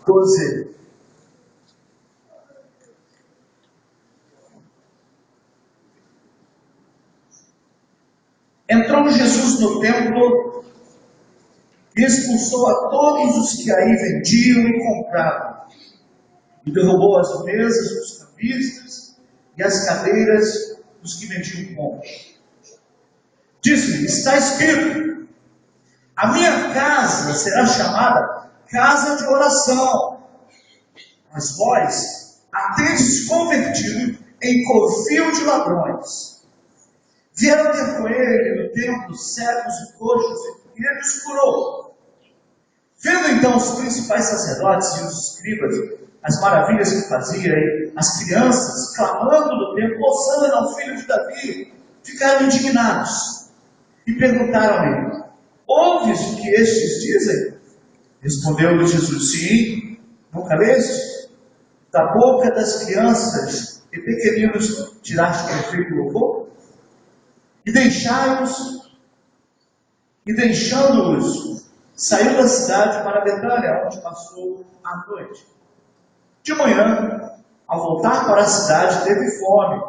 12. Entrou Jesus no templo e expulsou a todos os que aí vendiam e compravam, e derrubou as mesas dos cambistas e as cadeiras dos que vendiam pão. Disse-lhe: está escrito, a minha casa será chamada casa de oração, mas vós a tendes convertido em covil de ladrões. Vieram ter com ele no templo cegos e coxos, e ele os curou. Vendo então os principais sacerdotes e os escribas as maravilhas que fazia, e as crianças clamando no templo: Hosana ao filho de Davi, ficaram indignados e perguntaram-lhe: ouves o que estes dizem? Respondeu-lhe Jesus: sim, nunca leste? Da boca das crianças e pequeninos tiraste perfeito louvor? E deixando-os, saiu da cidade para Betânia, onde passou a noite. De manhã, ao voltar para a cidade, teve fome.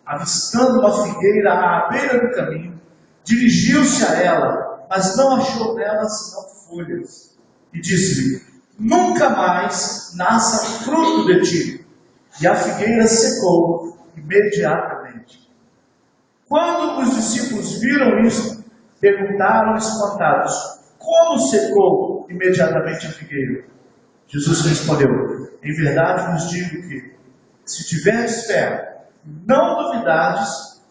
Avistando uma figueira à beira do caminho, dirigiu-se a ela, mas não achou nela senão folhas. E disse-lhe: nunca mais nasça fruto de ti. E a figueira secou imediatamente. Quando os discípulos viram isso, perguntaram espantados: como secou imediatamente a figueira? Jesus respondeu: em verdade vos digo que, se tiverdes fé, não duvidardes,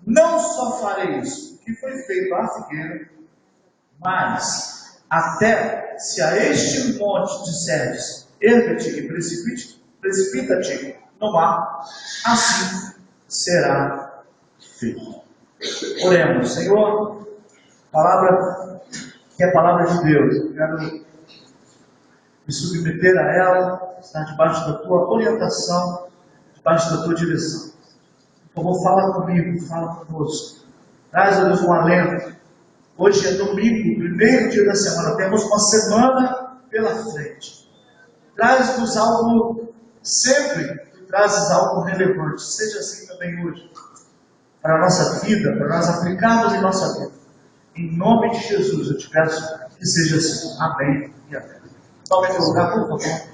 não só fareis o que foi feito à figueira, mas até se a este monte disserdes: erga-te e precipita-te no mar, assim será feito. Oremos. Senhor, palavra que é a palavra de Deus, eu quero me submeter a ela, estar debaixo da tua orientação, debaixo da tua direção. Por favor, fala comigo, fala conosco. Traz a Deus um alento. Hoje é domingo, primeiro dia da semana, temos uma semana pela frente. Traz-nos algo, sempre tu trazes algo relevante, seja assim também hoje, para a nossa vida, para nós aplicarmos em nossa vida. Em nome de Jesus, eu te peço que seja assim. Amém e amém. Tome teu lugar, por favor.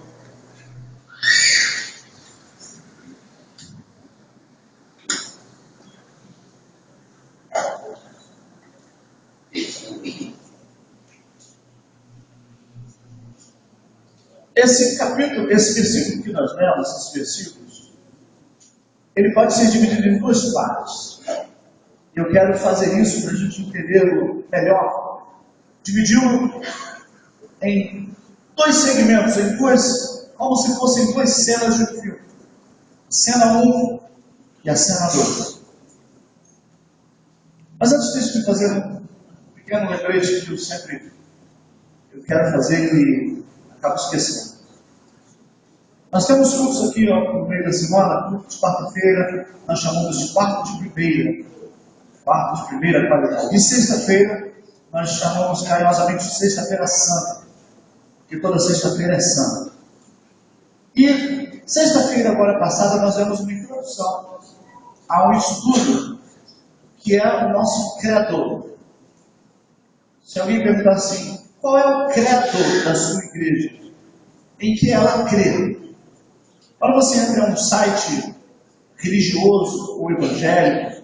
Esse versículo que nós lemos, esses versículos, ele pode ser dividido em duas partes. Eu quero fazer isso para a gente entender melhor. Dividiu em dois segmentos, como se fossem duas cenas de um filme. Cena 1 e a cena 2. Mas antes disso, de fazer um pequeno lembrete que eu quero fazer e acabo esquecendo. Nós temos cursos aqui no meio da semana, curso de quarta-feira, nós chamamos de quarto de primeira qualidade. E sexta-feira, nós chamamos carinhosamente de sexta-feira santa, porque toda sexta-feira é santa. E sexta-feira agora passada, nós demos uma introdução a um estudo que é o nosso Criador. Se alguém perguntar assim, qual é o Criador da sua igreja? Em que ela crê? Quando você entra em um site religioso ou evangélico,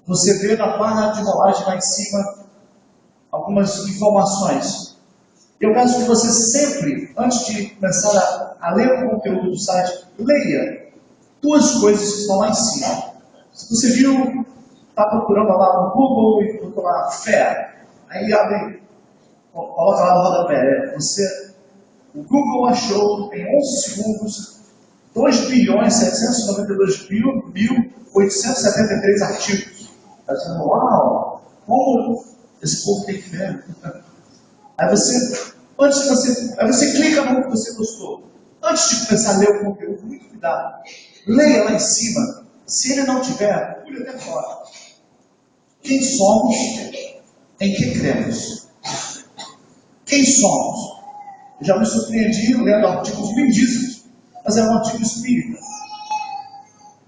você vê na barra de rolagem lá em cima algumas informações. Eu peço que você sempre, antes de começar a ler o conteúdo do site, leia duas coisas que estão lá em cima. Se você viu, está procurando lá no Google e procura lá fé, aí abre, coloca lá no rodapé. O Google achou em 11 segundos 2.792.873 artigos. Está dizendo, uau, como esse povo tem fé. Aí você clica no que você gostou. Antes de começar a ler o conteúdo, muito cuidado. Leia lá em cima. Se ele não tiver, pule até fora. Quem somos, em que cremos. Quem somos? Eu já me surpreendi lendo artigos lindíssimos, mas é um artigo espírita.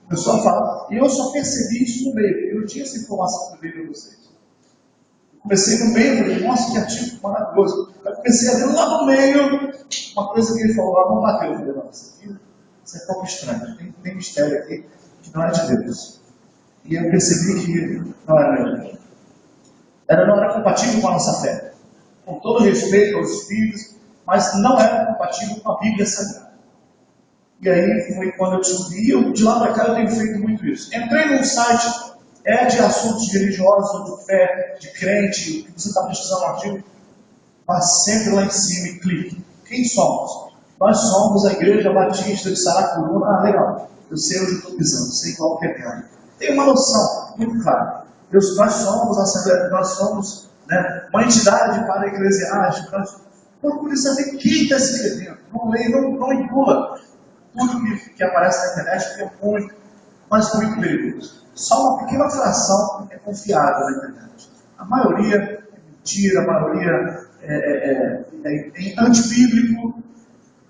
O pessoal fala, e eu só percebi isso no meio, eu não tinha essa informação para ver para vocês. Comecei no meio, falei, nossa, que artigo maravilhoso. Aí comecei a ver lá no meio, uma coisa que ele falou lá, não bateu. Eu falei, não, isso é pouco estranho, tem mistério aqui, que não é de Deus. E eu percebi que não era não era compatível com a nossa fé. Com todo respeito aos espíritos, mas não era compatível com a Bíblia Sagrada. E aí foi quando eu descobri, de lá para cá eu tenho feito muito isso. Entrei num site, de assuntos religiosos, de fé, de crente, o que você está pesquisando no artigo, vá sempre lá em cima e clique. Quem somos? Nós somos a Igreja Batista de Saracuruna. Ah, legal. Eu sei onde eu estou pisando, sei qual que é dentro. Tem uma noção muito clara. Nós somos a Assembleia, nós somos, né, uma entidade para-eclesiástica. Procure saber quem está escrevendo. Não leia, não engula tudo que aparece na internet, porque é muito, mas muito perigoso. Só uma pequena fração é confiável na internet. A maioria é mentira, a maioria é antibíblico.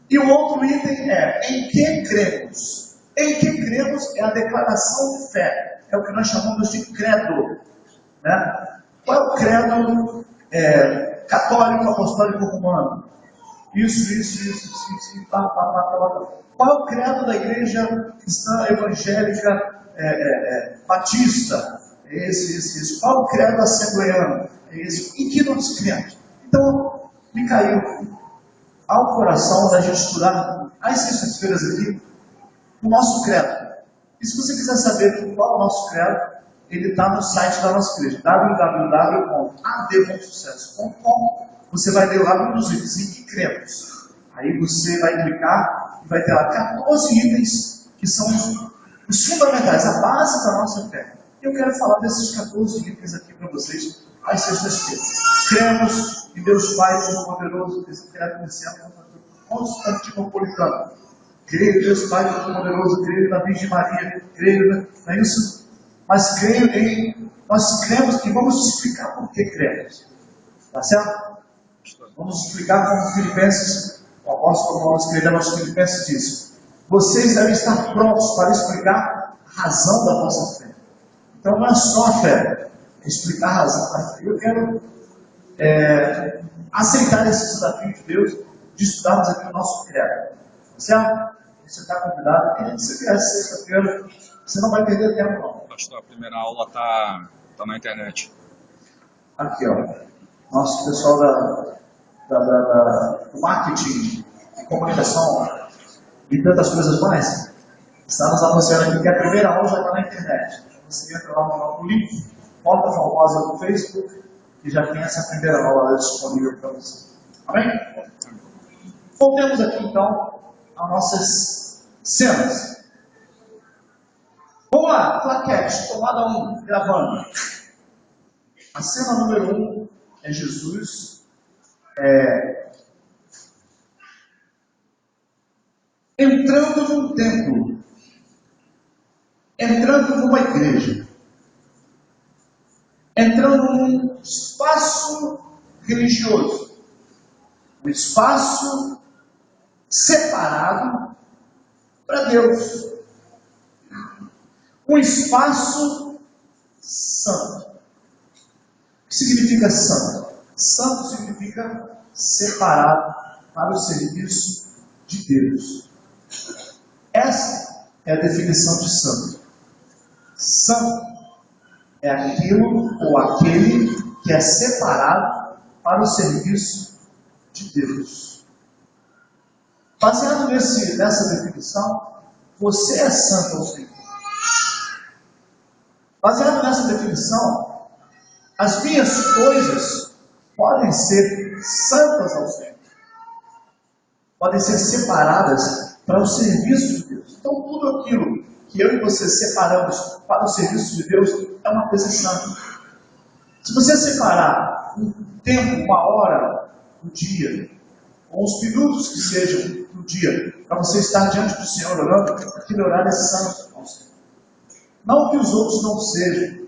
E o outro item em que cremos? Em que cremos é a declaração de fé. É o que nós chamamos de credo. Né? Qual é o credo católico, apostólico, romano? Isso. Qual é o credo da igreja cristã evangélica batista? É esse. Qual é o credo assembleano? É esse. Em que nós cremos? Então, me caiu ao coração da gente estudar às sextas-feiras aqui o nosso credo. E se você quiser saber qual é o nosso credo, ele está no site da nossa igreja, www.adbomsucesso.com. Você vai ler lá nos itens em que cremos. Aí você vai clicar e vai ter lá 14 itens que são os fundamentais, a base da nossa fé. E eu quero falar desses 14 itens aqui para vocês às sextas-feiras. Cremos em Deus Pai Todo-Poderoso, criado no céu, Constantinopolitano. Creio em Deus Pai Todo-Poderoso, creio na Virgem Maria, creio, não é isso? Mas nós cremos e vamos explicar por que cremos. Tá certo? Vamos explicar como Filipenses, o apóstolo Paulo escrevendo aos Filipenses diz: vocês devem estar prontos para explicar a razão da vossa fé. Então não é só a fé, é explicar a razão da fé. Eu quero aceitar esse desafio de Deus de estudarmos aqui o nosso credo. Certo? Você está convidado. Queria que você viesse sexta-feira. Você não vai perder tempo, não. Pastor, a primeira aula tá na internet. Aqui, ó. Nosso pessoal do marketing e comunicação e tantas coisas mais está nos anunciando aqui que a primeira aula já está na internet. Você entra lá no link, Porta Formosa no Facebook e já tem essa primeira aula disponível para você. Amém? Voltemos aqui então às nossas cenas. Vamos lá, plaquete, tomada 1, gravando. A cena número 1 é Jesus entrando num templo, entrando numa igreja, entrando num espaço religioso, um espaço separado para Deus, um espaço santo. O que significa santo? Santo significa separado para o serviço de Deus. Essa é a definição de santo. Santo é aquilo ou aquele que é separado para o serviço de Deus. Baseado nessa definição, você é santo ao Senhor. Baseado nessa definição, as minhas coisas podem ser santas ao Senhor. Podem ser separadas para o serviço de Deus. Então, tudo aquilo que eu e você separamos para o serviço de Deus é uma coisa santa. Se você separar um tempo, uma hora, um dia, ou uns minutos que sejam no dia, para você estar diante do Senhor orando, aquele horário é santo ao Senhor. Não que os outros não sejam,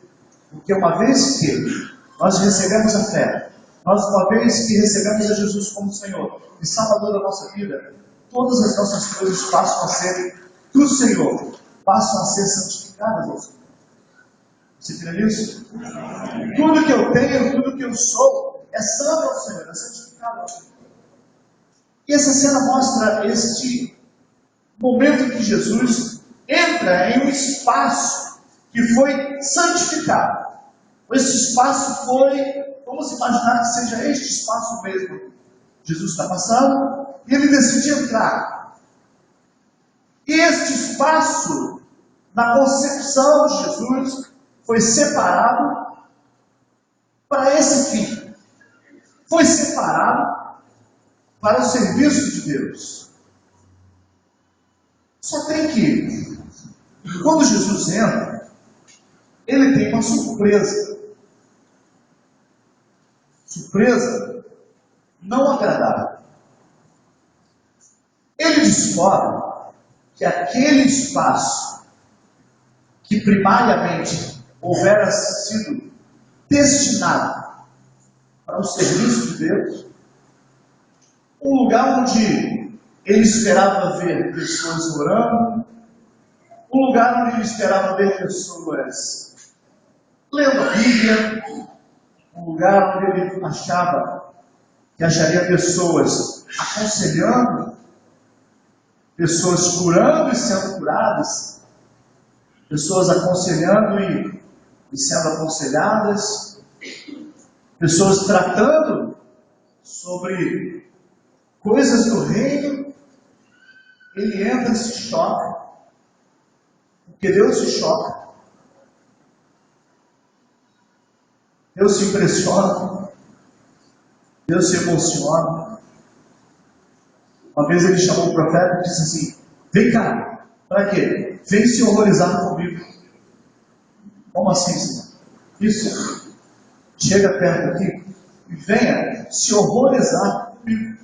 porque uma vez que nós recebemos a fé, Nós, uma vez que recebemos a Jesus como Senhor e Salvador da nossa vida, todas as nossas coisas passam a ser do Senhor, passam a ser santificadas ao Senhor. Você crê nisso? Tudo que eu tenho, tudo que eu sou, é santo ao Senhor, é santificado ao Senhor. E essa cena mostra este momento em que Jesus entra em um espaço que foi santificado. Esse espaço foi, vamos imaginar que seja este espaço mesmo. Jesus está passando e ele decide entrar. E este espaço, na concepção de Jesus, foi separado para esse fim. Foi separado para o serviço de Deus. Só tem que, quando Jesus entra, ele tem uma surpresa. Surpresa não agradável. Ele descobre que aquele espaço que primariamente houvera sido destinado para o serviço de Deus, um lugar onde ele esperava ver pessoas orando, um lugar onde ele esperava ver pessoas lendo a Bíblia, um lugar onde ele achava que acharia pessoas aconselhando, pessoas curando e sendo curadas, pessoas aconselhando e sendo aconselhadas, pessoas tratando sobre coisas do reino. Ele entra e se choca, porque Deus se choca, Deus se impressiona, Deus se emociona. Uma vez ele chamou o profeta e disse assim: vem cá, para quê? Vem se horrorizar comigo. Como assim, Senhor? Isso, chega perto aqui e venha se horrorizar comigo.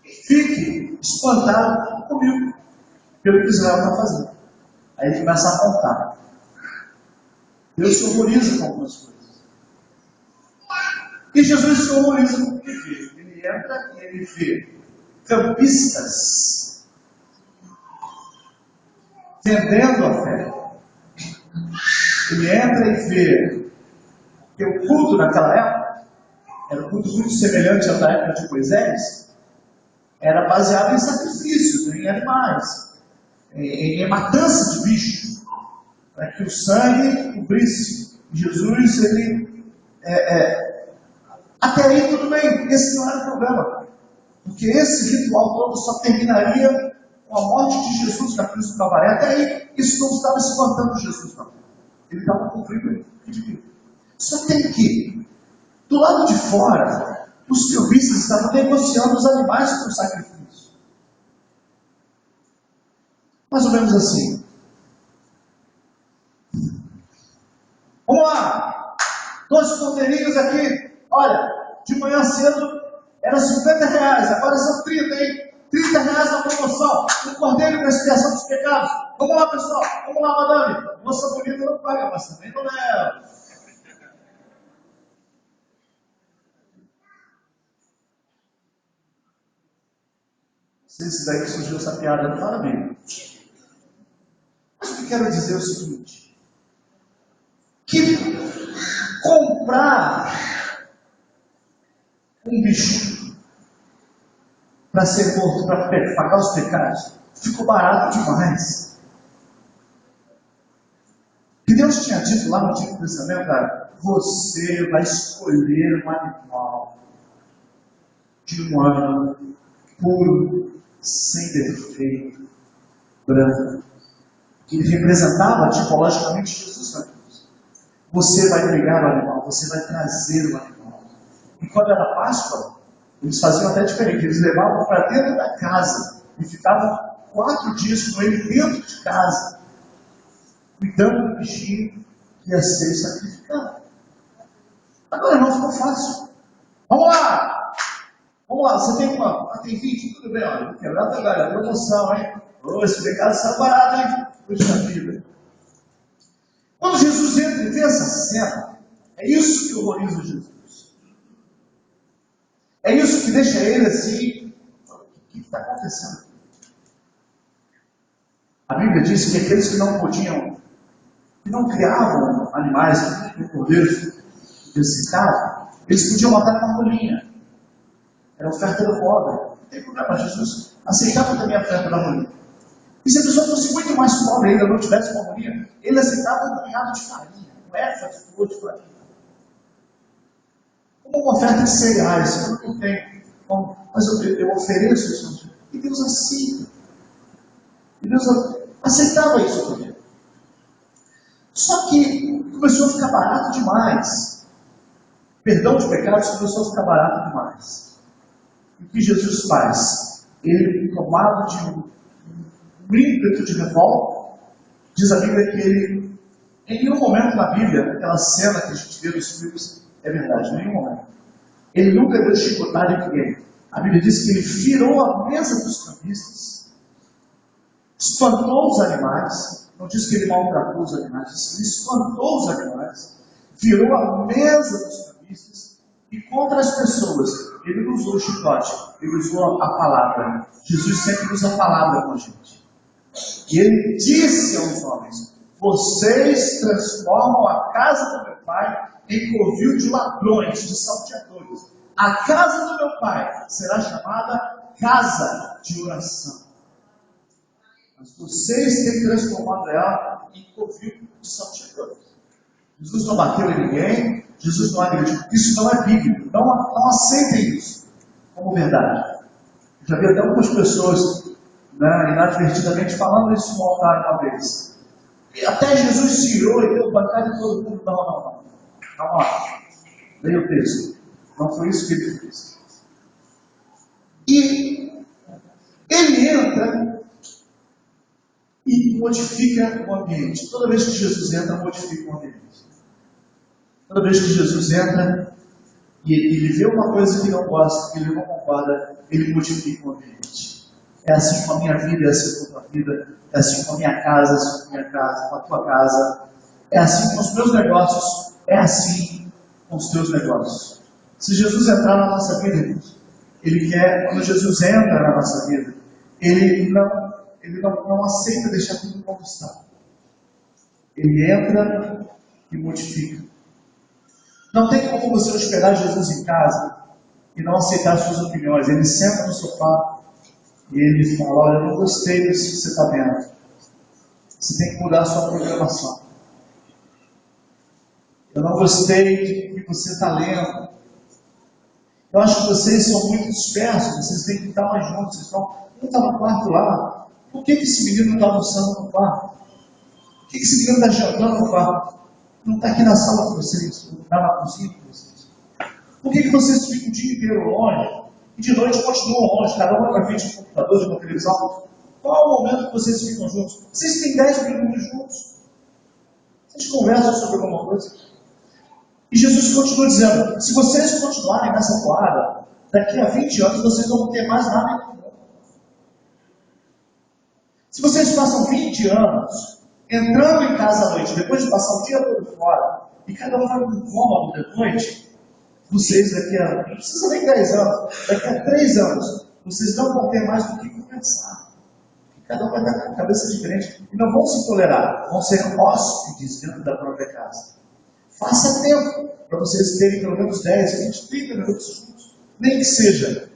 Fique espantado comigo, pelo que Israel está fazendo. Aí ele começa a contar. Deus se horroriza com algumas coisas. E Jesus se horroriza com o que vê. Ele entra e ele vê campistas vendendo a fé. Ele entra e vê que o culto naquela época era um culto muito semelhante ao da época de Moisés. Era baseado em sacrifícios, em animais, em matança de bichos, para que o sangue cobrisse. Jesus, ele até aí tudo bem, esse não era o problema, porque esse ritual todo só terminaria com a morte de Jesus na cruz do Calvário. Até aí isso não estava espantando Jesus, não. Ele estava cumprindo o pedido. Só tem que, do lado de fora, os cambistas estavam negociando os animais para o sacrifício. Mais ou menos assim. Vamos lá, 2 cordeirinhos aqui. Olha, de manhã cedo era R$50, agora são 30, hein? R$30 na promoção. Um cordeiro para expiação dos pecados. Vamos lá, pessoal. Vamos lá, madame. Moça bonita não paga, mas também não leva. Não sei se daí surgiu essa piada, não fala bem. Mas o que quero dizer é o seguinte: que comprar um bicho para ser morto, para pagar os pecados, ficou barato demais. E Deus tinha dito lá no Antigo Testamento, cara, você vai escolher um animal de um ano, puro, sem defeito, branco, que representava tipologicamente Jesus na cruz. Você vai pegar o animal, você vai trazer o animal. E quando era Páscoa, eles faziam até diferente, eles levavam para dentro da casa e ficavam 4 dias com ele dentro de casa, cuidando do bichinho que ia ser sacrificado. Agora não ficou fácil. Vamos lá! Vamos lá, você tem quanto? Ah, tem 20, tudo bem, olha, vou quebrar a galera, promoção, hein? Oh, esse pecado está barato, hein? Puxa vida. Quando Jesus entra e vê essa cena, é isso que horroriza Jesus. É isso que deixa ele assim, o que está acontecendo? A Bíblia diz que aqueles que não podiam, que não criavam animais, que não cordeiros necessitavam, eles podiam matar uma rolinha. Era a oferta do pobre. Não tem problema, Jesus aceitava também a oferta da rolinha. E se a pessoa fosse muito mais pobre ainda, não tivesse uma rolinha, ele aceitava um punhado de farinha, um éfa de flor de farinha. Como uma oferta de cereais, eu não tenho. Bom, mas eu ofereço isso. E Deus aceita. E Deus aceitava isso também. Só que começou a ficar barato demais. Perdão de pecados começou a ficar barato demais. E o que Jesus faz? Ele, tomado de um ímpeto de revolta, diz a Bíblia que ele, em nenhum momento na Bíblia, aquela cena que a gente vê nos filmes, é verdade, em nenhum momento. Ele nunca deu chicotada em ninguém. A Bíblia diz que ele virou a mesa dos cambistas, espantou os animais, não diz que ele maltratou os animais, diz que ele espantou os animais, virou a mesa dos cambistas, e contra as pessoas, ele não usou o chicote, ele usou a palavra. Jesus sempre usa a palavra com a gente. E ele disse aos homens: vocês transformam a casa do meu pai em covil de ladrões, de salteadores. A casa do meu pai será chamada casa de oração. Mas vocês têm transformado ela em covil de salteadores. Jesus não bateu em ninguém, Jesus não agrediu. Isso não é bíblico. Não aceitem isso como verdade. Eu já vi até algumas pessoas, inadvertidamente, falando isso no altar uma vez. E até Jesus se irou e deu bancada em todo mundo. Não. Calma lá. Leia o texto. Não foi isso que ele fez. E ele entra e modifica o ambiente. Toda vez que Jesus entra, modifica o ambiente. Toda vez que Jesus entra e ele vê uma coisa que não gosta, que ele não concorda, ele modifica o ambiente. É assim com a minha vida, é assim com a tua vida, é assim com a minha casa, é assim com a minha casa, com a tua casa, é assim com os meus negócios, é assim com os teus negócios. Se Jesus entrar na nossa vida, ele quer, quando Jesus entra na nossa vida, ele não aceita deixar tudo como está. Ele entra e modifica. Não tem como você hospedar Jesus em casa e não aceitar suas opiniões. Ele senta no sofá e ele fala: olha, eu não gostei disso que você está vendo. Você tem que mudar a sua programação. Eu não gostei do que você está lendo. Eu acho que vocês são muito dispersos, vocês têm que estar mais juntos. Vocês estão, um está no quarto lá. Por que esse menino não está almoçando no quarto? Por que esse menino está jantando no quarto? Não está aqui na sala com vocês, não está na cozinha com vocês. Por que vocês ficam o dia inteiro longe e de noite continuam longe, cada um na frente do computador, de uma televisão? Qual é o momento que vocês ficam juntos? Vocês têm 10 minutos juntos. Vocês conversam sobre alguma coisa. E Jesus continua dizendo: se vocês continuarem nessa toada, daqui a 20 anos vocês não vão ter mais nada em comum. Se vocês passam 20 anos entrando em casa à noite, depois de passar o dia todo fora, e cada um vai com um cômodo de noite, vocês daqui a, não precisa nem 10 anos, daqui a 3 anos, vocês não vão ter mais do que conversar. Cada um vai estar com a cabeça diferente e não vão se tolerar, vão ser hóspedes dentro da própria casa. Faça tempo para vocês terem pelo menos 10, 20, 30 minutos juntos, nem que seja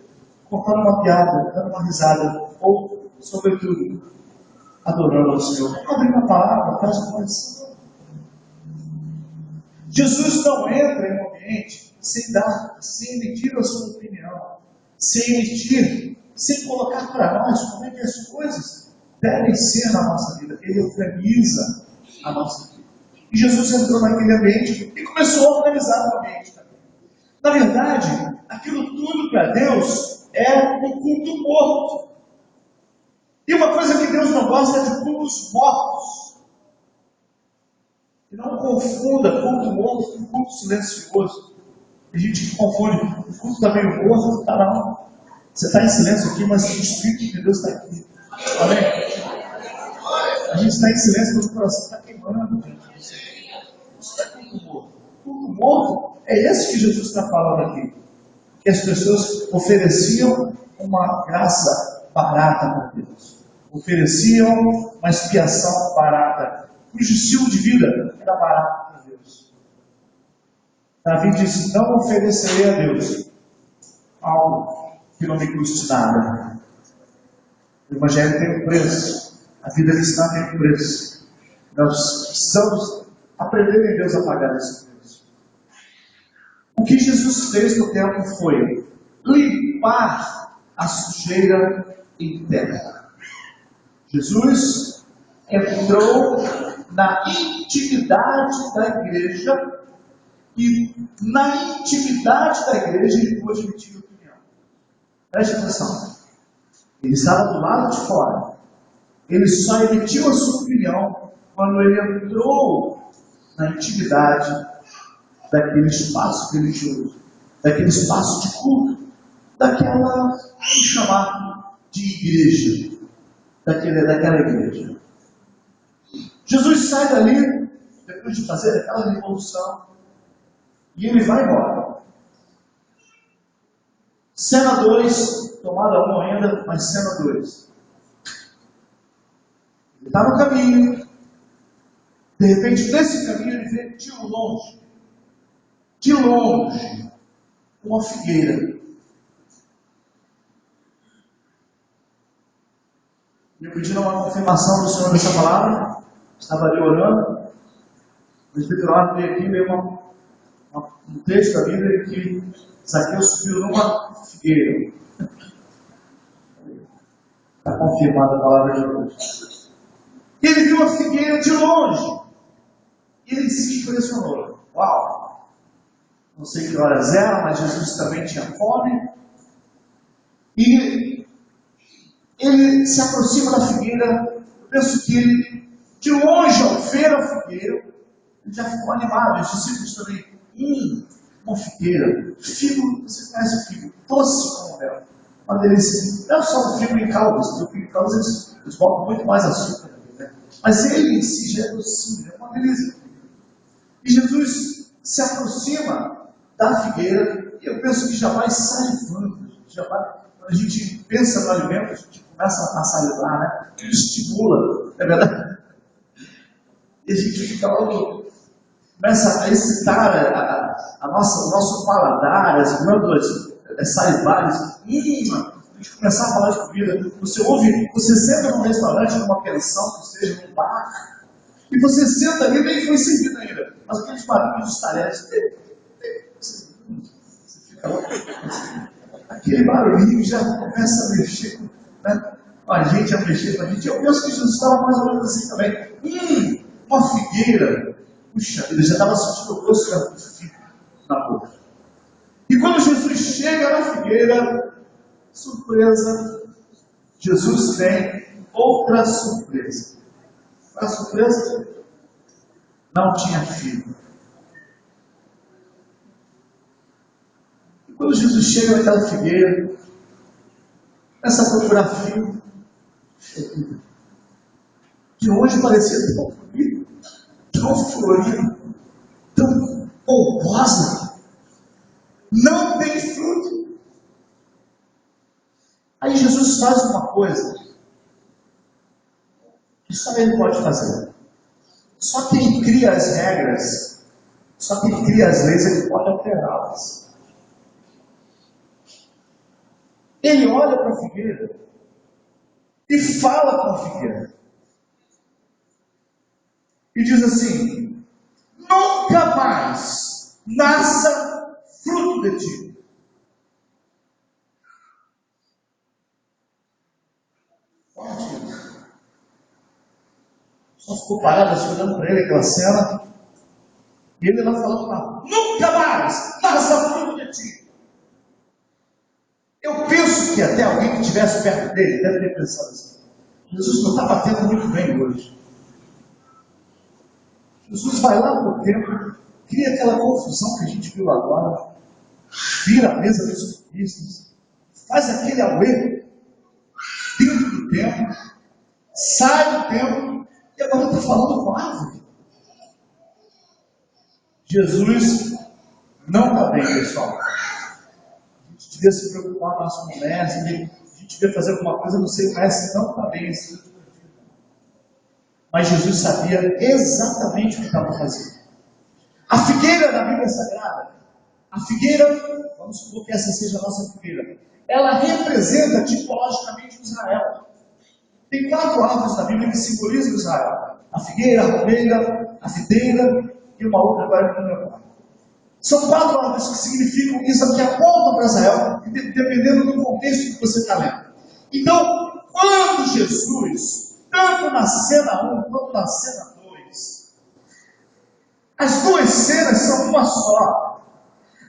contando uma piada, dando uma risada, ou, sobretudo, adorando ao Senhor. Abrindo a palavra, faz uma oração. Jesus não entra em um ambiente sem emitir a sua opinião, sem colocar para nós como é que as coisas devem ser na nossa vida. Ele organiza a nossa vida. E Jesus entrou naquele ambiente e começou a organizar o ambiente também. Na verdade, aquilo tudo para Deus é um culto morto. E uma coisa que Deus não gosta é de cultos mortos. E não confunda culto morto com culto silencioso. A gente confunde. O culto está meio morto, está não. Você está em silêncio aqui, mas o Espírito de Deus está aqui. Amém? A gente está em silêncio, mas o coração está queimando. Isso é culto morto. Culto morto é esse que Jesus está falando aqui. que as pessoas ofereciam uma graça barata para Deus. Ofereciam uma expiação barata, cujo estilo de vida era barato para Deus. Davi disse: não oferecerei a Deus algo que não me custe nada. O Evangelho tem um preço, a vida cristã tem um preço. Nós precisamos aprender em Deus a pagar esse preço. O que Jesus fez no templo foi limpar a sujeira interna. Jesus entrou na intimidade da igreja e na intimidade da igreja ele pôde emitir opinião. Preste atenção. Ele estava do lado de fora. Ele só emitiu a sua opinião quando ele entrou na intimidade daquele espaço religioso, daquele espaço de culto, daquela, vamos chamar de igreja, daquela igreja. Jesus sai dali, depois de fazer aquela revolução, e ele vai embora. Cena 2, tomada 1 ainda, mas cena 2. Ele está no caminho, de repente, nesse caminho, ele vê de longe, uma figueira. E eu pedi uma confirmação do Senhor dessa palavra, estava ali orando, o Espírito veio aqui, veio um texto da Bíblia que Zaqueu subiu numa figueira. Está confirmada a palavra de Deus. E ele viu a figueira de longe. E ele se impressionou. Uau! Não sei que horas eram, mas Jesus também tinha fome. E ele se aproxima da figueira. Eu penso que ele, de longe, ao ver a figueira, ele já ficou animado. Os discípulos também. Uma figueira. Figo, você conhece o figo? Doce como mel. Uma delícia. Não é só o figo em caldas. O figo em caldas eles botam muito mais açúcar. Né? Mas ele em si já é docinho. É uma delícia. E Jesus se aproxima da figueira. E eu penso que já vai salivando. Quando a gente pensa no alimento, a gente começa a salivar, né? Estimula. É verdade? E a gente fica logo. Começa a excitar o nosso paladar, as glândulas salivares. A gente começar a falar de comida. Você senta num restaurante, numa pensão, que seja num bar, e você senta ali, nem foi servido ainda. Mas aqueles barulhos dos talheres. Você fica lá. Aquele barulhinho já começa a mexer com a gente, a mexer com a gente. Eu penso que Jesus estava mais ou menos assim também. Uma figueira. Puxa, ele já estava sentindo o gosto da figo na boca. E quando Jesus chega na figueira, surpresa, Jesus tem outra surpresa. Qual a surpresa? Não tinha figo. E quando Jesus chega naquela figueira, começa a procurar figo. De longe parecia tão bonito, tão florida, tão pomposa, não tem fruto. Aí Jesus faz uma coisa que só ele pode fazer. Só quem cria as regras, só quem cria as leis, ele pode alterá-las. Ele olha para a figueira e fala com a figueira. E diz assim: nunca mais nasça fruto de ti. Só ficou parado assim, olhando para ele aquela cena. E ele lá falando lá: nunca mais nasça fruto de ti. Eu penso que até alguém que estivesse perto dele deve ter pensado assim: Jesus não está batendo muito bem hoje. Jesus vai lá no templo, cria aquela confusão que a gente viu agora, vira a mesa dos sofistas, faz aquele auê dentro do templo, sai do templo e agora está falando com a árvore. Jesus não está bem, pessoal. A devia se preocupar mais com o mestre, a gente devia fazer alguma coisa, não sei, o mestre não está bem. Mas Jesus sabia exatamente o que estava fazendo. A figueira da Bíblia Sagrada, a figueira, vamos supor que essa seja a nossa figueira, ela representa tipologicamente Israel. Tem 4 árvores da Bíblia que simbolizam Israel: a figueira, a romeira, a videira e uma outra agora que não me lembro. São 4 árvores que significam isso, que apontam para Israel, dependendo do contexto que você está lendo. Então, quando Jesus, tanto na cena 1 quanto na cena 2, as 2 cenas são uma só.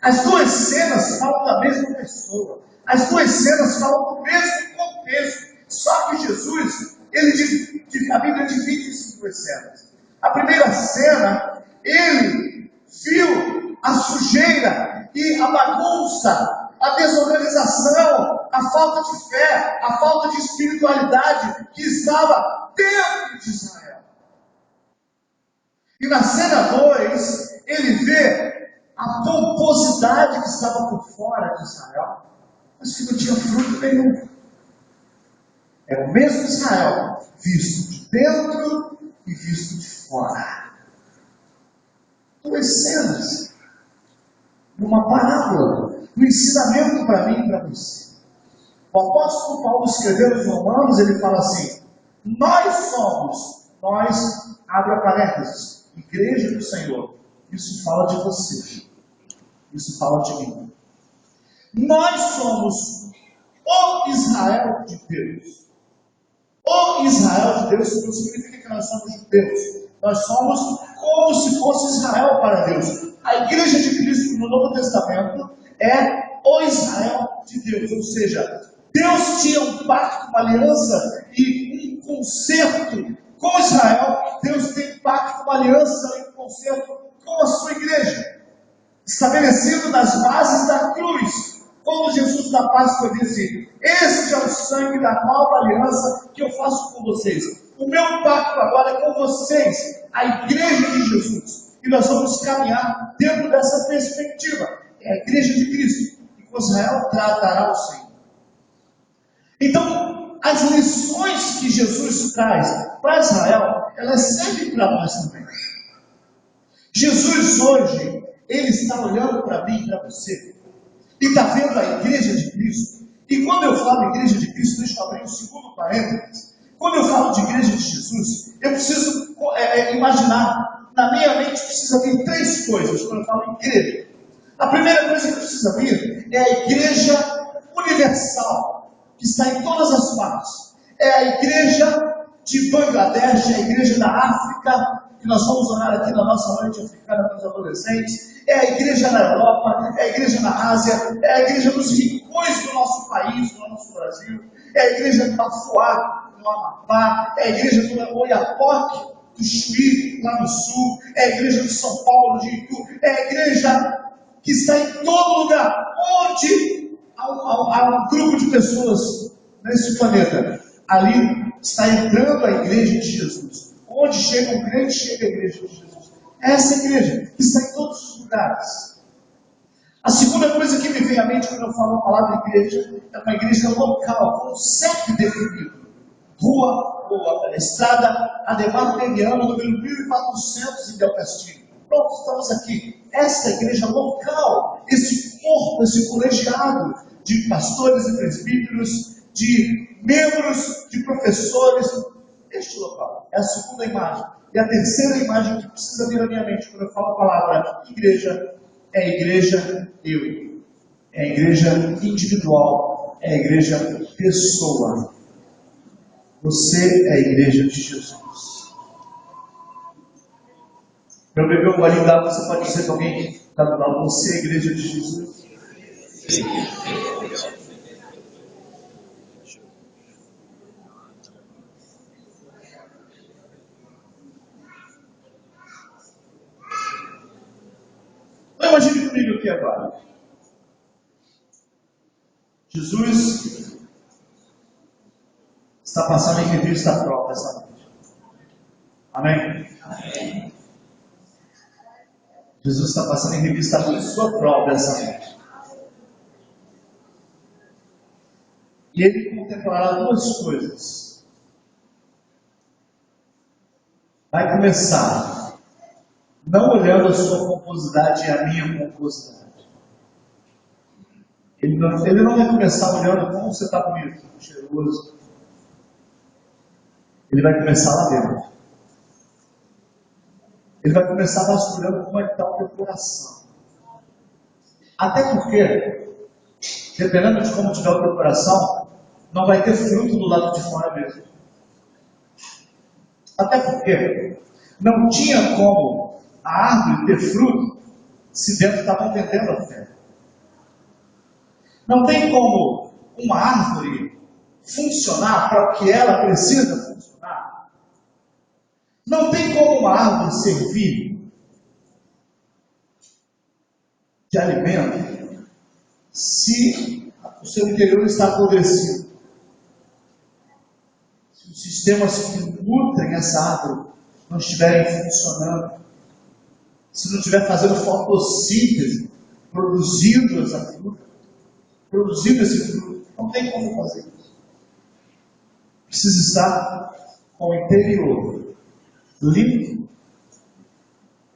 As 2 cenas falam da mesma pessoa. As 2 cenas falam do mesmo contexto. Só que Jesus, a Bíblia divide isso em 2 cenas. A primeira cena, ele viu a sujeira e a bagunça, a desorganização, a falta de fé, a falta de espiritualidade que estava dentro de Israel. E na cena 2, ele vê a pomposidade que estava por fora de Israel, mas que não tinha fruto nenhum. É o mesmo Israel, visto de dentro e visto de fora. 2 cenas, uma parábola, um ensinamento para mim e para você. O apóstolo Paulo escreveu nos Romanos, ele fala assim: nós, abre parênteses, igreja do Senhor. Isso fala de você, isso fala de mim. Nós somos o Israel de Deus. O Israel de Deus não significa que nós somos judeus. Nós somos como se fosse Israel para Deus. A igreja de Cristo no Novo Testamento é o Israel de Deus. Ou seja, Deus tinha um pacto, uma aliança e um concerto com Israel. Deus tem um pacto, uma aliança e um concerto com a sua igreja, estabelecido nas bases da cruz. Quando Jesus da Páscoa disse: este é o sangue da nova aliança que eu faço com vocês. O meu pacto agora é com vocês, a igreja de Jesus. E nós vamos caminhar dentro dessa perspectiva. É a igreja de Cristo. E com Israel tratará o Senhor. Então, as lições que Jesus traz para Israel, elas servem para nós também. Jesus hoje, ele está olhando para mim e para você. E está vendo a igreja de Cristo. E quando eu falo igreja de Cristo, deixa eu abrir um segundo parênteses. Quando eu falo de igreja de Jesus, eu preciso imaginar, na minha mente precisa vir 3 coisas quando eu falo igreja. A primeira coisa que precisa vir é a igreja universal, que está em todas as partes. É a igreja de Bangladesh, é a igreja da África, que nós vamos orar aqui na nossa noite africana para os adolescentes. É a igreja na Europa, é a igreja na Ásia, é a igreja dos rincões do nosso país, do nosso Brasil. É a igreja de Bafuá, no Amapá, é a igreja do Oiapoque, do Chuí, lá no sul, é a igreja de São Paulo, de Itu, é a igreja que está em todo lugar, onde há um grupo de pessoas nesse planeta. Ali está entrando a igreja de Jesus. Onde chega um crente, chega a igreja de Jesus. Essa igreja que está em todos os lugares. A segunda coisa que me vem à mente quando eu falo a palavra igreja, é uma igreja local, com um CEP definido. Estrada Ademar Periano, número 1400 em Del Castilho. Pronto, estamos aqui. Essa igreja local, esse corpo, esse colegiado de pastores e presbíteros, de membros, de professores, este local. É a segunda imagem. E a terceira imagem que precisa vir à minha mente quando eu falo a palavra igreja, é a igreja eu. É a igreja individual. É a igreja pessoa. Você é a igreja de Jesus. Meu bebê, um golinho d'água, você pode dizer para alguém que está do lado, você é a igreja de Jesus? Então imagine comigo aqui agora. Jesus está passando em revista própria essa noite. Amém? Amém. Jesus está passando em revista sua própria essa noite. E ele contemplará duas coisas. Vai começar não olhando a sua pomposidade e a minha pomposidade. Ele não vai começar olhando como você está bonito, cheiroso. Ele vai começar lá dentro. Ele vai começar vasculhando como é que está o teu coração. Até porque, dependendo de como estiver o teu coração, não vai ter fruto do lado de fora mesmo. Até porque não tinha como a árvore ter fruto se dentro estavam vendendo a fé. Não tem como uma árvore funcionar para o que ela precisa funcionar. Não tem como uma árvore servir de alimento se o seu interior está apodrecido. Se os sistemas que nutrem essa árvore não estiverem funcionando, se não estiver fazendo fotossíntese, produzindo essa fruta, produzindo esse fruto, não tem como fazer isso. Precisa estar com o interior limpo,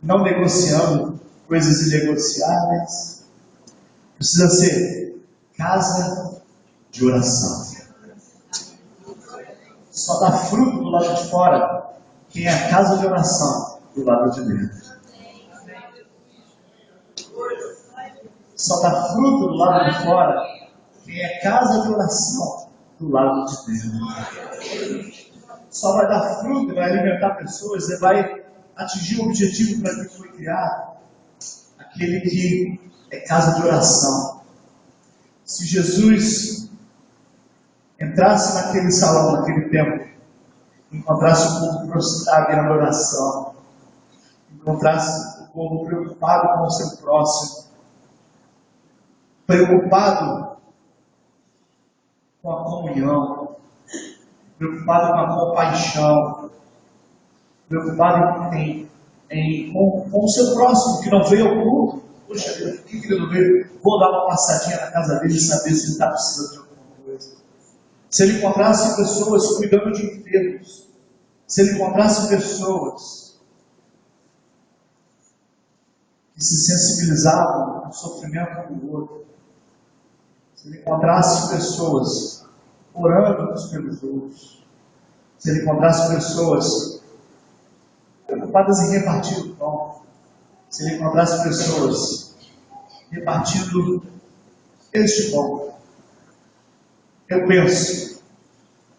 não negociando coisas inegociáveis. Precisa ser casa de oração. Só dá fruto do lado de fora quem é a casa de oração do lado de dentro. Só dá fruto do lado de fora quem é casa de oração do lado de dentro. Só vai dar fruto, vai alimentar pessoas e vai atingir o objetivo para que foi criado. Aquele que é casa de oração. Se Jesus entrasse naquele salão, naquele templo, encontrasse o povo prostrado em adoração, encontrasse o povo preocupado com o seu próximo, preocupado com a comunhão, preocupado com a compaixão, preocupado com o seu próximo que não veio ao culto. Poxa, por que ele não veio? Vou dar uma passadinha na casa dele e saber se ele está precisando de alguma coisa. Se ele encontrasse pessoas cuidando de enfermos, se ele encontrasse pessoas que se sensibilizavam ao sofrimento do outro, se ele encontrasse pessoas orando uns pelos outros, se ele encontrasse pessoas preocupadas em repartir o pão, se ele encontrasse pessoas repartindo este pão, eu penso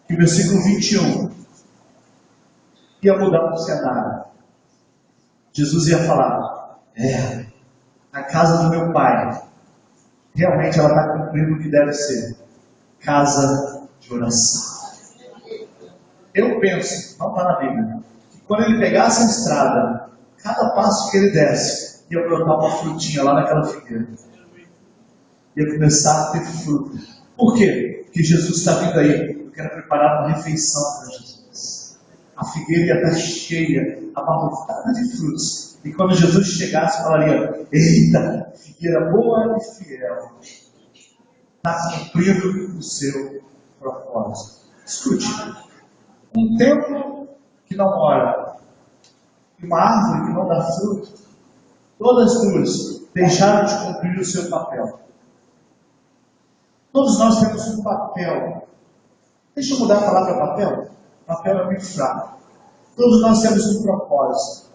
que o versículo 21 ia mudar o cenário. Jesus ia falar: a casa do meu pai, realmente ela está cumprindo o que deve ser, casa de oração. Eu penso, não está na Bíblia, que quando ele pegasse a estrada, cada passo que ele desse, ia brotar uma frutinha lá naquela figueira. Ia começar a ter fruto. Por quê? Porque Jesus está vindo aí. Eu quero preparar uma refeição para Jesus. A figueira ia estar cheia, abarrotada de frutos. E quando Jesus chegasse, falaria: eita, figueira boa e fiel, está cumprindo o seu propósito. Escute, um templo que não ora e uma árvore que não dá fruto, todas duas deixaram de cumprir o seu papel. Todos nós temos um papel. Deixa eu mudar a palavra papel. Papel é muito fraco. Todos nós temos um propósito.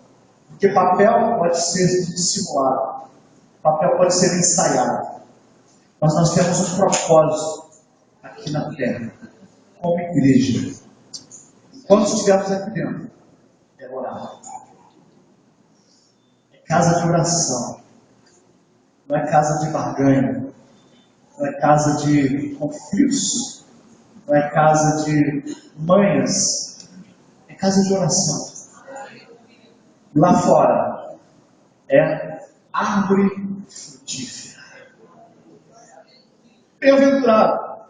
Porque papel pode ser dissimulado. Papel pode ser ensaiado. Mas nós temos um propósito aqui na terra, como igreja. Quando estivermos aqui dentro, é orar. É casa de oração. Não é casa de barganha. Não é casa de conflitos. Não é casa de manhas. É casa de oração. Lá fora é árvore frutífera. Bem-aventurado.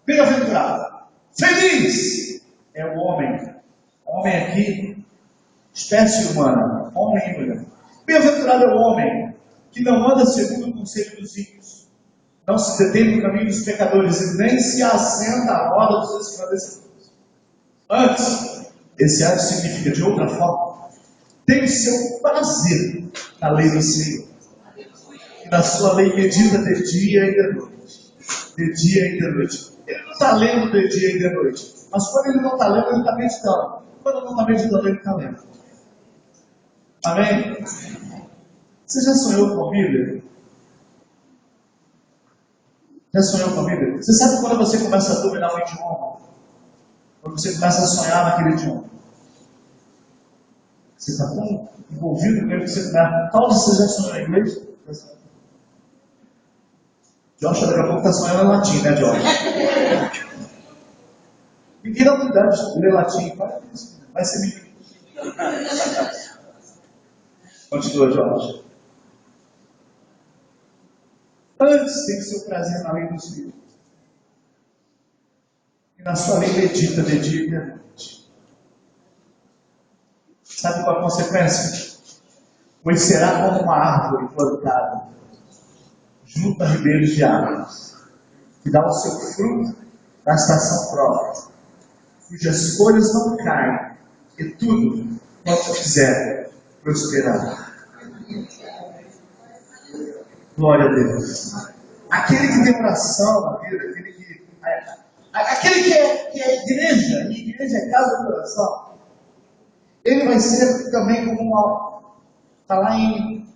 Bem-aventurado. Feliz é o homem. Homem aqui, espécie humana. Homem e mulher. Bem-aventurado é o homem que não anda segundo o conselho dos ímpios, Não se detém no caminho dos pecadores e nem se assenta à roda dos esclarecedores. Antes, esse antes significa de outra forma, tem o seu prazer na lei do Senhor. E na sua lei medita de dia e de noite. De dia e de noite. Ele não está lendo de dia e de noite. Mas quando ele não está lendo, ele está meditando. Quando ele não está meditando, ele está lendo. Amém? Você já sonhou com a Bíblia? Já sonhou com a Bíblia? Você sabe quando você começa a dominar um idioma? Quando você começa a sonhar naquele idioma. Você está tão envolvido com ele que você começa. Qual de vocês já sonhou em inglês? Josh daqui a pouco está sonhando em latim, né, Josh? Ninguém dá cuidado de ler latim. Vai ser menino. Continua, Josh. Antes tem o seu prazer na lei do Senhor. E na sua lei medita de dia e de noite. Sabe qual a consequência? Pois será como uma árvore plantada junto a ribeiros de águas, que dá o seu fruto na estação própria, cujas folhas não caem, e tudo quanto fizer prosperar. Glória a Deus. Aquele que tem oração na vida, aquele que é igreja, e igreja é casa de oração, ele vai ser também como uma. Está lá em,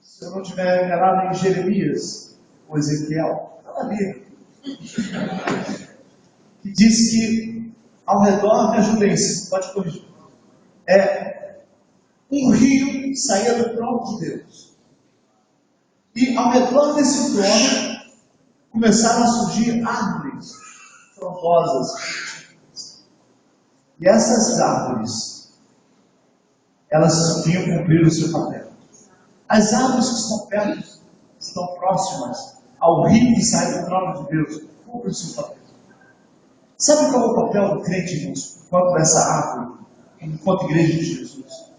se eu não estiver enganado, em Jeremias, ou Ezequiel, está na Bíblia, que diz que ao redor, me ajudem, pode corrigir, um rio saía do trono de Deus. E ao redor desse trono começaram a surgir árvores frondosas. E essas árvores, elas vinham cumprir o seu papel. As árvores que estão perto, estão próximas ao rio que sai do trono de Deus, cumprem o seu papel. Sabe qual é o papel do crente, irmãos, enquanto essa árvore, enquanto igreja de Jesus?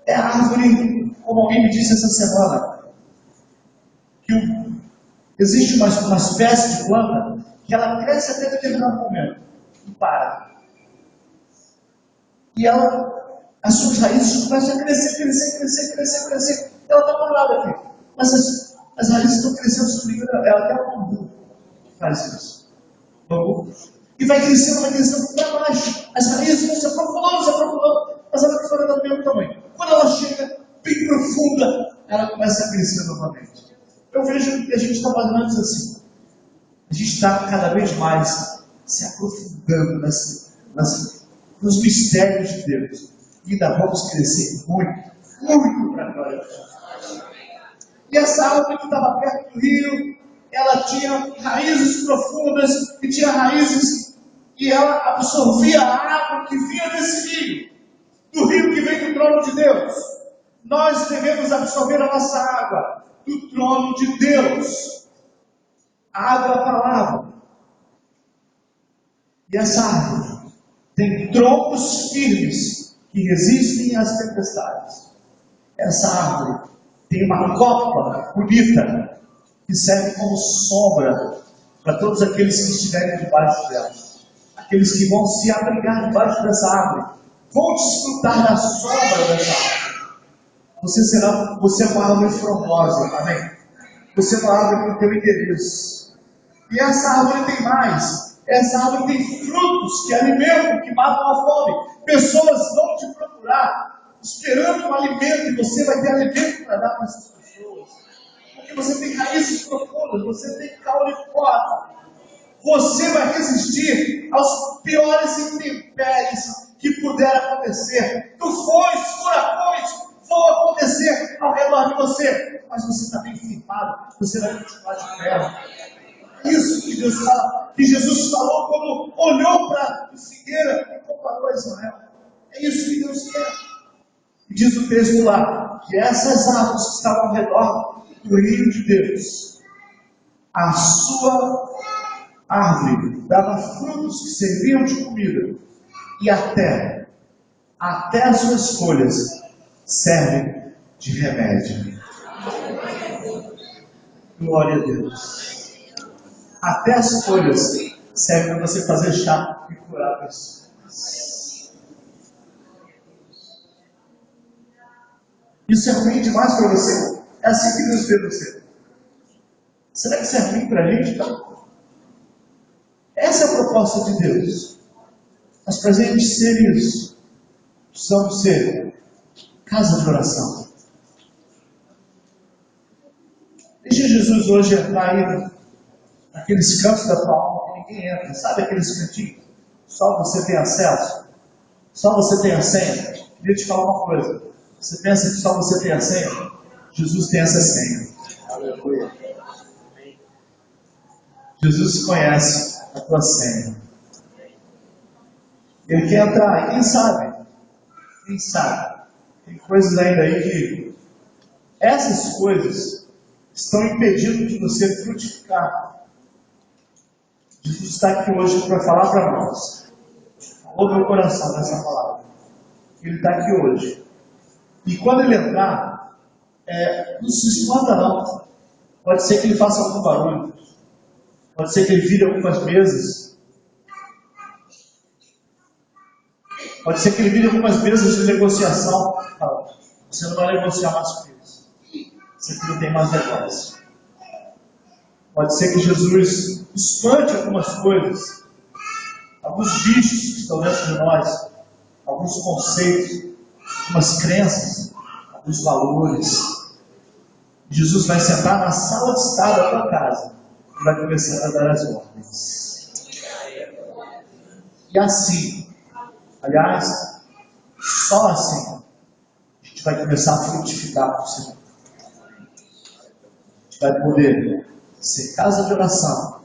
É a árvore, como alguém me disse essa semana, que existe uma espécie de planta que ela cresce até determinado momento e para. E as suas raízes começam a crescer. Ela está parada aqui. Mas as raízes estão crescendo sobre ela, até o bambu que faz isso. Bambu. E vai crescendo para baixo. As raízes vão se aprofundando, mas ela fica do mesmo tamanho. Quando ela chega bem profunda, ela começa a crescer novamente. Eu vejo que a gente está mais ou menos assim. A gente está cada vez mais se aprofundando nos mistérios de Deus. E ainda vamos crescer muito para a glória de Deus. E essa árvore que estava perto do rio, ela tinha raízes profundas e tinha raízes e ela absorvia a água que vinha desse rio, do rio que vem do trono de Deus. Nós devemos absorver a nossa água do trono de Deus. A água é a palavra. E essa árvore tem troncos firmes que resistem às tempestades. Essa árvore tem uma copa bonita que serve como sombra para todos aqueles que estiverem debaixo dela. Aqueles que vão se abrigar debaixo dessa árvore vão desfrutar da sombra dessa árvore. Você é uma árvore frondosa, amém? Você é uma árvore que tem interesse. E essa árvore tem mais. Essa árvore tem frutos que alimentam, que matam a fome. Pessoas vão te procurar, esperando um alimento, e você vai ter alimento para dar para essas pessoas. Porque você tem raízes profundas, você tem caule forte. Você vai resistir aos piores intempéries que puder acontecer. Tufões, furacões vão acontecer ao redor de você. Mas você está bem firmado, você vai continuar de pé. Isso que Deus fala, que Jesus falou quando olhou para a figueira e comparou a Israel. É isso que Deus quer. E diz o texto lá, que essas árvores que estavam ao redor do rio de Deus, a sua árvore dava frutos que serviam de comida, e até as suas folhas servem de remédio. Glória a Deus. Até as folhas servem para você fazer chá e curar pessoas. Isso é ruim demais para você? É assim que Deus vê você. Será que isso é ruim para a gente? Não. Essa é a proposta de Deus. Mas para a gente ser isso, precisamos ser casa de oração. Deixa Jesus hoje entrar aí naqueles cantos da tua alma que ninguém entra. Sabe aqueles cantinhos? Só você tem acesso? Só você tem a senha? Queria te falar uma coisa. Você pensa que só você tem a senha? Jesus tem essa senha. Aleluia. Jesus conhece a tua senha. Ele quer entrar. Quem sabe? Quem sabe? Tem coisas ainda aí que essas coisas estão impedindo de você frutificar. Jesus está aqui hoje para falar para nós. Falou meu coração nessa palavra. Ele está aqui hoje. E quando ele entrar, não se espanta não. Pode ser que ele faça algum barulho. Pode ser que ele vire algumas mesas. Pode ser que ele vire algumas mesas de negociação. Você não vai negociar mais com isso. Você aqui não tem mais negócio. Pode ser que Jesus espante algumas coisas. Alguns bichos que estão dentro de nós. Alguns conceitos. Algumas crenças. Alguns valores. Jesus vai sentar na sala de estar da tua casa. E vai começar a dar as ordens. E assim, aliás, só assim, a gente vai começar a frutificar com o Senhor. A gente vai poder ser casa de oração.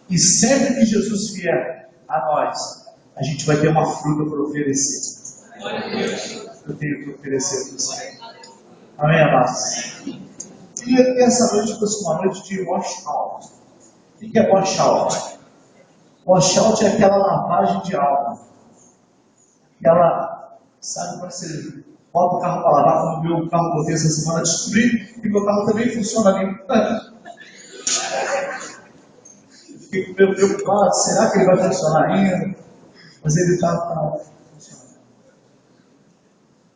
E sempre que Jesus vier a nós, a gente vai ter uma fruta para oferecer. Eu tenho que oferecer para você. Amém, amados? E essa noite fosse uma noite de wash out. O que é wash out? Wash out é aquela lavagem de alma. Aquela, sabe, quando você bota o carro para lavar, como o meu carro botei essa semana, descobri que o meu carro também funciona ali. Fiquei meio preocupado, será que ele vai funcionar ainda? Mas ele está funcionando.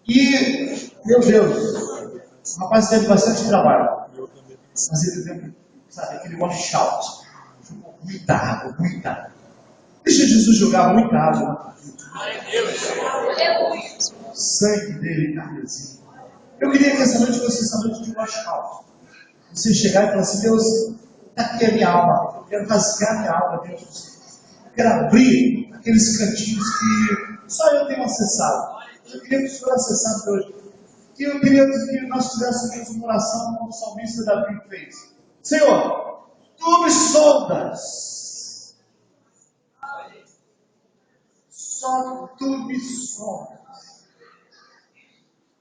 E, meu Deus, o rapaz teve bastante trabalho. Mas ele teve, sabe, aquele wash out. Jogou muita água, muita água. Deixa Jesus jogar muita água. O sangue dele carnezinho. Eu queria que essa noite fosse essa noite de wash out. Você chegar e falar assim: Deus, está aqui a minha alma. Eu quero rasgar minha alma dentro de você. Eu quero abrir aqueles cantinhos que só eu tenho acessado. Eu queria que o Senhor acessasse hoje. E eu queria que nós fizéssemos uma oração como o salmista Davi fez. Senhor, tu me sondas. Só tu me sondas.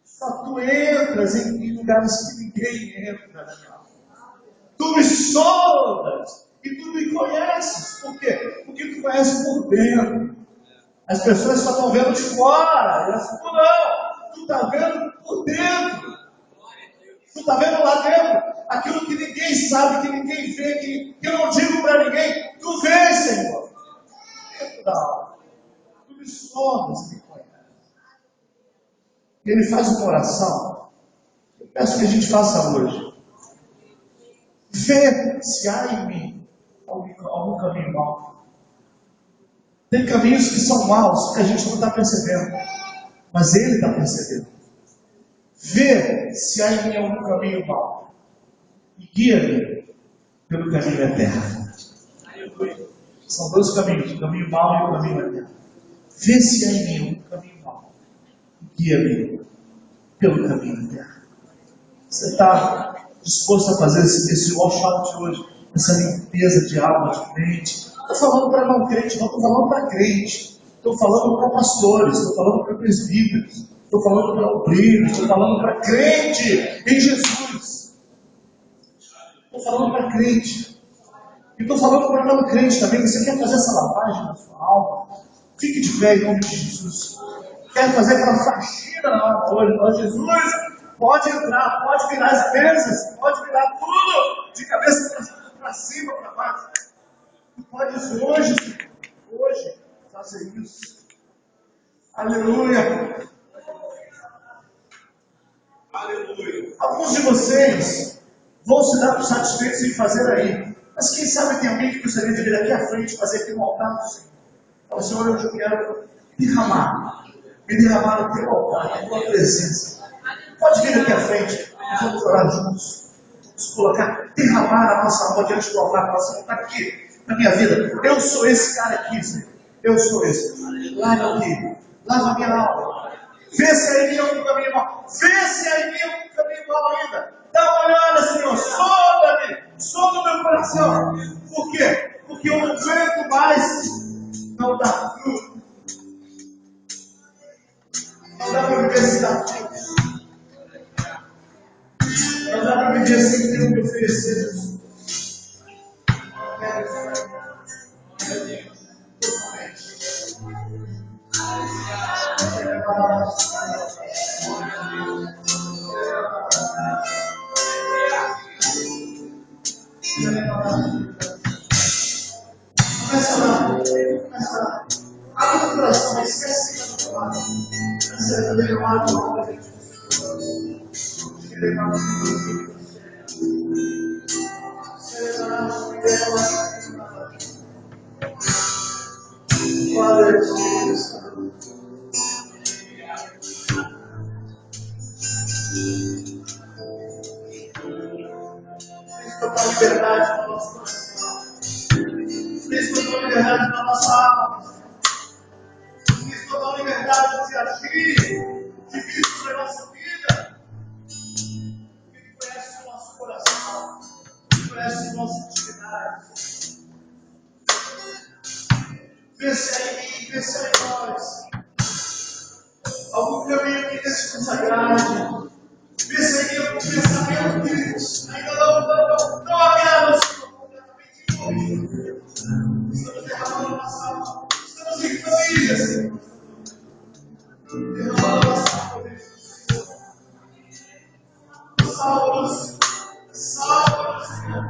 Só tu entras em lugares que ninguém entra na minha alma. Tu me sondas e tu me conheces. Por quê? Porque tu conheces por dentro. As pessoas só estão vendo de fora. Elas falam, não, tu está vendo por dentro. Tu está vendo lá dentro. Aquilo que ninguém sabe, que ninguém vê, que eu não digo para ninguém. Tu vês, Senhor. Dentro da alma. Tu me sondas e me conheces. E ele faz uma oração. Eu peço que a gente faça hoje. Vê se há em mim algum caminho mau. Tem caminhos que são maus, que a gente não está percebendo. Mas Ele está percebendo. Vê se há em mim algum caminho mau. E guia-me pelo caminho eterno. São dois caminhos, o caminho mau e o caminho eterno. Vê se há em mim algum caminho mau. E guia-me pelo caminho eterno. Você está disposto a fazer esse wash out hoje? Essa limpeza de alma, de mente? Não estou falando para não crente, não, estou falando para crente. Estou falando para pastores, estou falando para presbíteros, estou falando para obreiros, estou falando para crente em Jesus. Estou falando para crente. E estou falando para não crente também. Você quer fazer essa lavagem na sua alma? Fique de pé em nome de Jesus. Quer fazer aquela faxina na alma hoje? Jesus, pode entrar, pode virar as mesas, pode virar tudo. de cabeça para cima, para baixo. Tu podes hoje, Senhor, hoje, fazer isso. Aleluia. Aleluia. Alguns de vocês vão se dar por satisfeitos em fazer aí. Mas quem sabe tem alguém que gostaria de vir aqui à frente fazer aqui no altar do Senhor. Fala, Senhor, eu quero me derramar no teu altar, na tua presença. Pode vir aqui à frente, nós vamos orar juntos. Vamos colocar, derramar a nossa alma diante do altar. Fala, Senhor, está aqui na minha vida. Eu sou esse cara aqui, Senhor. Eu sou esse. Lava aqui, lava a minha alma. Vê se há em mim algum caminho mal. Vê se há em mim algum caminho mal ainda. Dá uma olhada, Senhor. Sonda meu coração. Por quê? Porque eu não aguento mais não dar fruto. Não dá para viver sem dar fruto. Não dá para viver sem ter o que oferecer, Jesus. Começa lá. Abre o coração, mas esquece que está do lado. Total liberdade no nosso coração. Total liberdade na nossa alma. Total liberdade de agir, de vir sobre a nossa vida. Ele conhece o nosso coração, Ele conhece a nossa intimidade. Vê se é em mim, vê se é em nós. Algum caminho que deixe consagrado. Vê se é em mim algum pensamento que ainda não agrada o Senhor completamente. Estamos derramando a nossa alma. Estamos em família, Senhor. Derramando a nossa alma. Salva-nos, Senhor,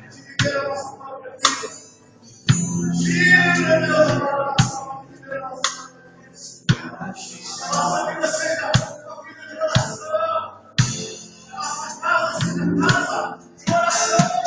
de viver a nossa própria vida. Tira, Deus, a nossa alma de viver a nossa própria vida. A nossa vida seja uma vida de oração. A nossa casa seja casa de oração.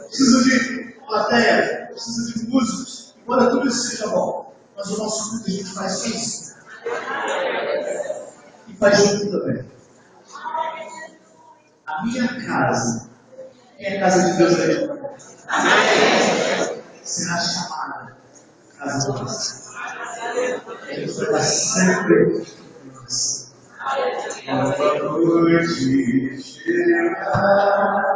Precisa de plateia, precisa de músicos, embora tudo isso seja bom. Mas o nosso culto a gente faz isso. E faz junto também. A minha casa Quem é casa de Deus aí? Amém. Será chamada casa de Deus. Ele vai estar sempre conosco. Boa noite.